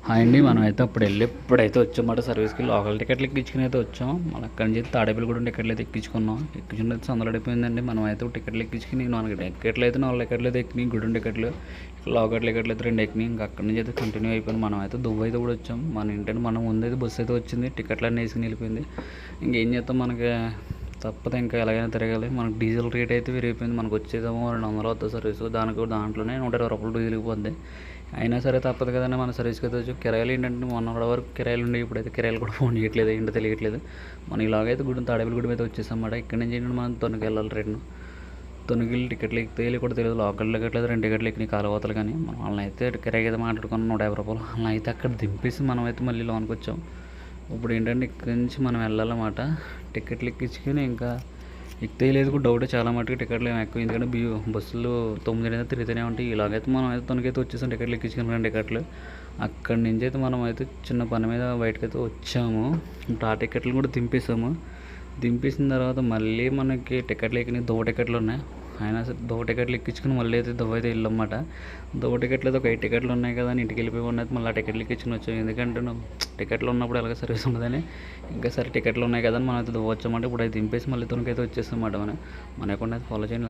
Hi అండి. మనమైతే ఇప్పుడైతే వచ్చామాట సర్వీస్‌కి. లోకల్ టికెట్లు ఎక్కించుకొని అయితే వచ్చాం. మళ్ళీ అక్కడి నుంచి తాడేపల్లిగూడెం టికెట్లు అయితే ఎక్కించుకున్నాం. ఎక్కించుకున్నది సందడిపోయిందండి. మనమైతే టికెట్లు ఎక్కించుకొని మనకి టికెట్లు అయితే 4 టికెట్లు అయితే ఎక్కినాయి. గూడెం టికెట్లు, లోకల్ టికెట్లు అయితే 2 ఎక్కినాయి. ఇంకా అక్కడి నుంచి అయితే కంటిన్యూ అయిపోయింది. మనమైతే దువ్వ అయితే కూడా వచ్చాం. మన ఏంటంటే మన ముందైతే బస్సు అయితే వచ్చింది. టికెట్లు అన్నీ వేసుకుని వెళ్ళిపోయింది. ఇంకేం చేస్తాం, మనకి తప్పదు, ఇంకా ఎలాగైనా తిరగాలి. మనకు డీజిల్ రేట్ అయితే విరిగిపోయింది. మనకు వచ్చేదేమో 200 వస్తుంది సర్వీస్. దాంట్లోనే 120 రూపాయలు డీజిల్కి పోద్ది. అయినా సరే తప్పదు కదండి, మన సర్వీస్కి అయితే వచ్చి. కిరాయిలు ఏంటంటే మొన్న వరకు కిరాయిలు ఉండే, ఇప్పుడైతే కిరాయిలు కూడా ఫోన్ చేయట్లేదు, ఏంటో తెలియట్లేదు. మనం ఇలాగైతే తాడేపల్లిగూడెం అయితే వచ్చేసామాట. ఇక్కడి నుంచి ఏంటంటే మనం తొనకి వెళ్ళాలి. తొనగిల్లి టికెట్లు ఎక్కితే కూడా తెలియదు. లోకల్ టికెట్లు 2 టికెట్లు ఎక్కినాయి కాలువతలు. కానీ వాళ్ళని అయితే కిరాయికి అయితే మాట్లాడుకున్నాం 150 రూపాయలు. వాళ్ళని అయితే అక్కడ దింపేసి మనం అయితే మళ్ళీ లోనికి వచ్చాం. ఇప్పుడు ఏంటంటే ఇక్కడి నుంచి మనం వెళ్ళాలన్నమాట. టికెట్లు ఎక్కించుకొని ఇంకా ఎక్కితే లేదు కూడా డౌట్. చాలా మటుకు టికెట్లు ఏమి ఎక్కువ, ఎందుకంటే బస్సులు 9 అయితే తిరుగుతూనే ఉంటాయి. ఇలాగైతే మనం అయితే తనకైతే వచ్చేసాం. టికెట్లు ఎక్కించుకున్నాం టికెట్లు. అక్కడి నుంచి అయితే మనం అయితే చిన్న పని మీద బయటకైతే వచ్చాము. ఇప్పుడు ఆ టికెట్లు కూడా దింపేసాము. దింపేసిన తర్వాత మళ్ళీ మనకి టికెట్లు ఎక్కినాయి. దువ్వ టికెట్లు ఉన్నాయి. అయినా సరే దువ్వ టికెట్లు ఎక్కించుకుని మళ్ళీ అయితే దువ్వ అయితే వెళ్ళమాట. దువ్వ టికెట్లు అయితే ఒక 5 టికెట్లు ఉన్నాయి కదా అని ఇంటికి వెళ్ళిపోయి ఉన్నది. మళ్ళీ ఆ టికెట్లు ఎక్కించుకుని వచ్చాము. ఎందుకంటే టికెట్లు ఉన్నప్పుడు ఎలాగ సర్వీస్ ఉండదని, ఇంకా సరే టికెట్లు ఉన్నాయి కదా అని మనం అయితే దువ్వ వచ్చామంటే ఇప్పుడు అయితే దింపేసి మళ్ళీ తనకైతే వచ్చేస్తామాట. మన అకౌంట్ అయితే ఫాలో చేయండి.